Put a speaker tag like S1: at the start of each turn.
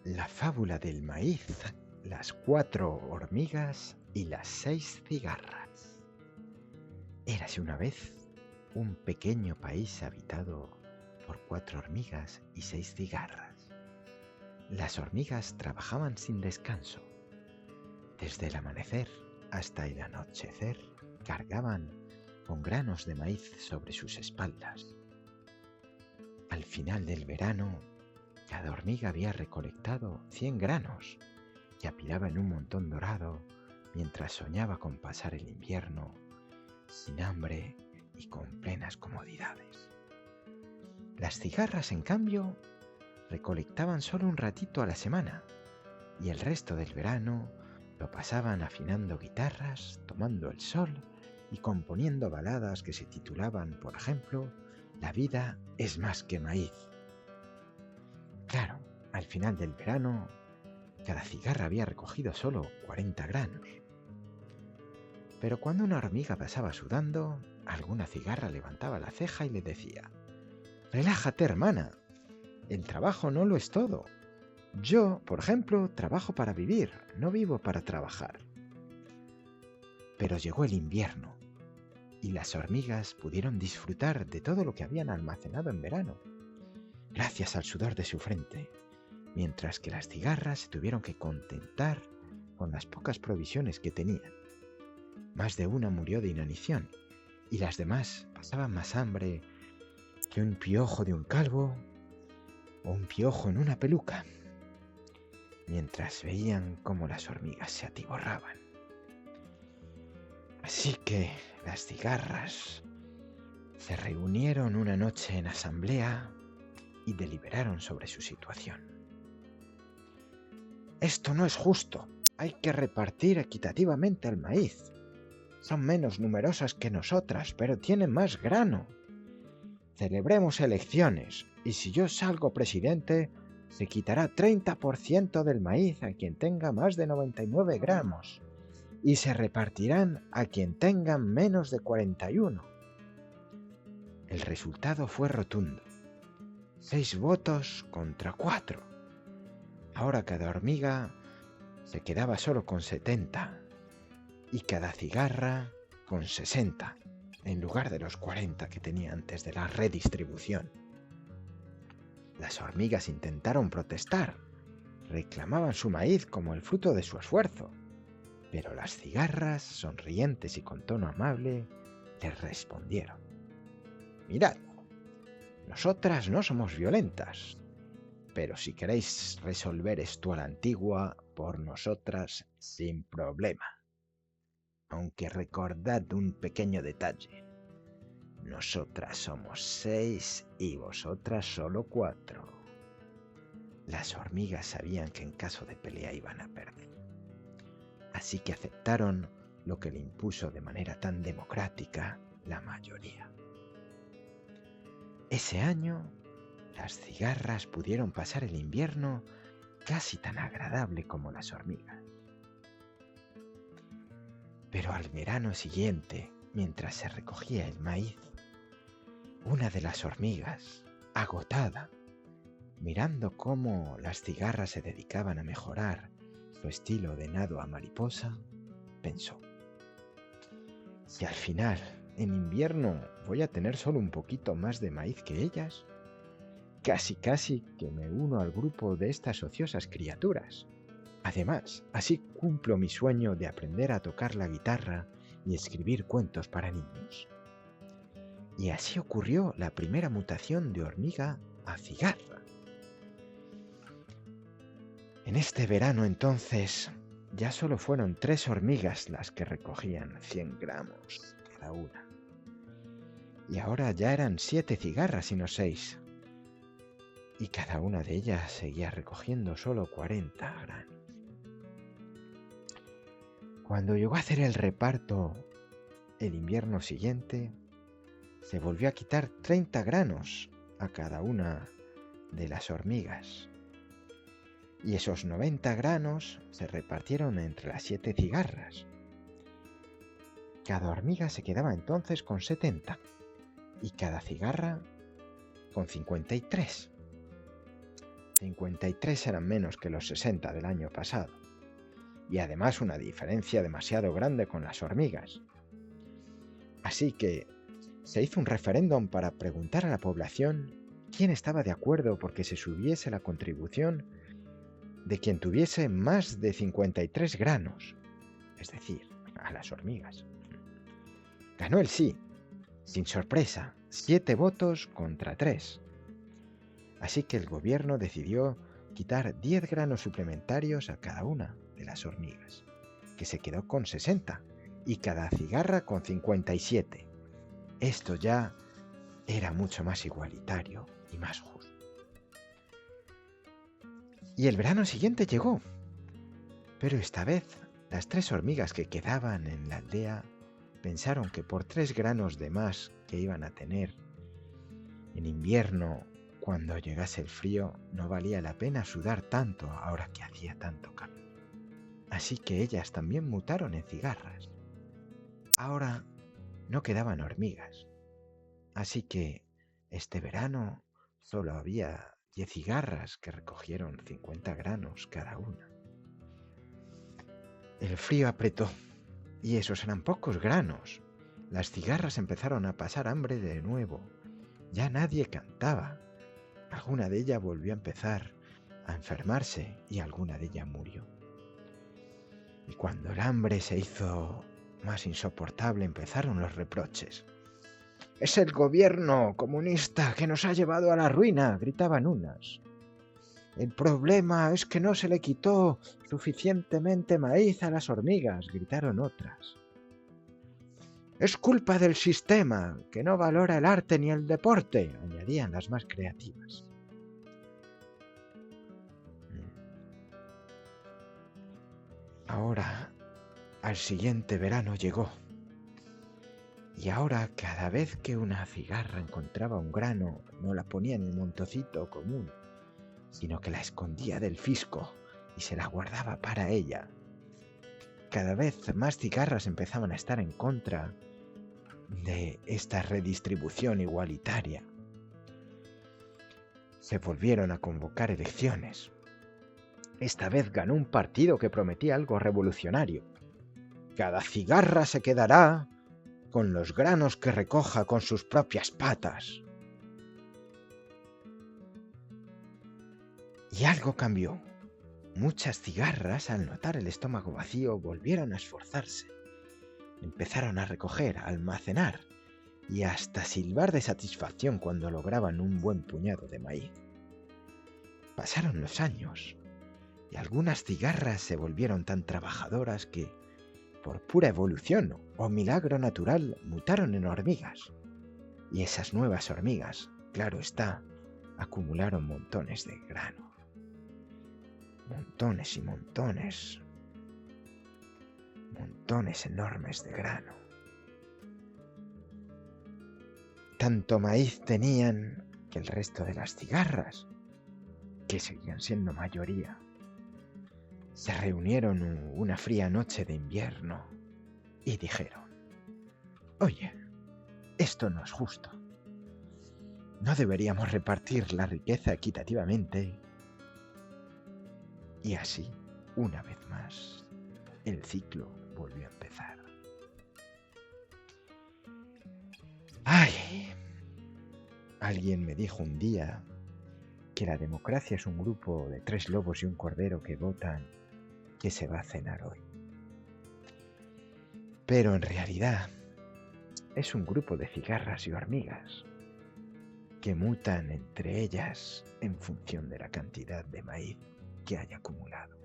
S1: La fábula del maíz, las 4 hormigas y las 6 cigarras. Érase una vez un pequeño país habitado por 4 hormigas y 6 cigarras. Las hormigas trabajaban sin descanso. Desde el amanecer hasta el anochecer cargaban con granos de maíz sobre sus espaldas. Al final del verano, cada hormiga había recolectado 100 granos y apilaba en un montón dorado mientras soñaba con pasar el invierno sin hambre y con plenas comodidades. Las cigarras, en cambio, recolectaban solo un ratito a la semana y el resto del verano lo pasaban afinando guitarras, tomando el sol y componiendo baladas que se titulaban, por ejemplo, La vida es más que maíz. Claro, al final del verano, cada cigarra había recogido solo 40 granos. Pero cuando una hormiga pasaba sudando, alguna cigarra levantaba la ceja y le decía: «Relájate, hermana, el trabajo no lo es todo. Yo, por ejemplo, trabajo para vivir, no vivo para trabajar». Pero llegó el invierno y las hormigas pudieron disfrutar de todo lo que habían almacenado en verano, gracias al sudor de su frente, mientras que las cigarras se tuvieron que contentar con las pocas provisiones que tenían. Más de una murió de inanición y las demás pasaban más hambre que un piojo de un calvo o un piojo en una peluca, mientras veían cómo las hormigas se atiborraban. Así que las cigarras se reunieron una noche en asamblea y deliberaron sobre su situación. «Esto no es justo, hay que repartir equitativamente el maíz. Son menos numerosas que nosotras, pero tienen más grano. Celebremos elecciones, y si yo salgo presidente, se quitará 30% del maíz a quien tenga más de 99 gramos, y se repartirán a quien tenga menos de 41. El resultado fue rotundo: 6 votos contra 4. Ahora cada hormiga se quedaba solo con 70 y cada cigarra con 60, en lugar de los 40 que tenía antes de la redistribución. Las hormigas intentaron protestar, reclamaban su maíz como el fruto de su esfuerzo, pero las cigarras, sonrientes y con tono amable, les respondieron: «Mirad, nosotras no somos violentas, pero si queréis resolver esto a la antigua, por nosotras sin problema. Aunque recordad un pequeño detalle: nosotras somos 6 y vosotras solo 4. Las hormigas sabían que en caso de pelea iban a perder, así que aceptaron lo que le impuso de manera tan democrática la mayoría. Ese año, las cigarras pudieron pasar el invierno casi tan agradable como las hormigas. Pero al verano siguiente, mientras se recogía el maíz, una de las hormigas, agotada, mirando cómo las cigarras se dedicaban a mejorar su estilo de nado a mariposa, pensó: «Si al final, en invierno, voy a tener solo un poquito más de maíz que ellas, casi que me uno al grupo de estas ociosas criaturas. Además, así cumplo mi sueño de aprender a tocar la guitarra y escribir cuentos para niños». Y así ocurrió la primera mutación de hormiga a cigarra. En este verano, entonces, ya solo fueron 3 hormigas las que recogían 100 gramos cada una. Y ahora ya eran 7 cigarras y no 6. Y cada una de ellas seguía recogiendo solo 40 granos. Cuando llegó a hacer el reparto el invierno siguiente, se volvió a quitar 30 granos a cada una de las hormigas. Y esos 90 granos se repartieron entre las 7 cigarras. Cada hormiga se quedaba entonces con 70 y cada cigarra con 53. 53 eran menos que los 60 del año pasado, y además una diferencia demasiado grande con las hormigas. Así que se hizo un referéndum para preguntar a la población quién estaba de acuerdo porque se subiese la contribución de quien tuviese más de 53 granos, es decir, a las hormigas. Ganó el sí, sin sorpresa, 7 votos contra 3. Así que el gobierno decidió quitar 10 granos suplementarios a cada una de las hormigas, que se quedó con 60, y cada cigarra con 57. Esto ya era mucho más igualitario y más justo. Y el verano siguiente llegó, pero esta vez las 3 hormigas que quedaban en la aldea pensaron que por 3 granos de más que iban a tener en invierno, cuando llegase el frío, no valía la pena sudar tanto ahora que hacía tanto calor. Así que ellas también mutaron en cigarras. Ahora no quedaban hormigas, así que este verano solo había 10 cigarras que recogieron 50 granos cada una. El frío apretó, y esos eran pocos granos. Las cigarras empezaron a pasar hambre de nuevo. Ya nadie cantaba. Alguna de ellas volvió a empezar a enfermarse y alguna de ellas murió. Y cuando el hambre se hizo más insoportable, empezaron los reproches. «Es el gobierno comunista que nos ha llevado a la ruina», gritaban unas. «El problema es que no se le quitó suficientemente maíz a las hormigas», gritaron otras. «Es culpa del sistema, que no valora el arte ni el deporte», añadían las más creativas. Ahora, al siguiente verano llegó. Y ahora, cada vez que una cigarra encontraba un grano, no la ponía en el montocito común, sino que la escondía del fisco y se la guardaba para ella. Cada vez más cigarras empezaban a estar en contra de esta redistribución igualitaria. Se volvieron a convocar elecciones. Esta vez ganó un partido que prometía algo revolucionario. Cada cigarra se quedará con los granos que recoja con sus propias patas. Y algo cambió. Muchas cigarras, al notar el estómago vacío, volvieron a esforzarse. Empezaron a recoger, a almacenar y hasta silbar de satisfacción cuando lograban un buen puñado de maíz. Pasaron los años y algunas cigarras se volvieron tan trabajadoras que, por pura evolución o milagro natural, mutaron en hormigas. Y esas nuevas hormigas, claro está, acumularon montones de grano. Montones y montones. Montones enormes de grano. Tanto maíz tenían que el resto de las cigarras, que seguían siendo mayoría, se reunieron una fría noche de invierno y dijeron: «Oye, esto no es justo. ¿No deberíamos repartir la riqueza equitativamente?» Y así, una vez más, el ciclo volvió a empezar. ¡Ay! Alguien me dijo un día que la democracia es un grupo de 3 lobos y un cordero que votan qué se va a cenar hoy. Pero en realidad es un grupo de cigarras y hormigas que mutan entre ellas en función de la cantidad de maíz que haya acumulado.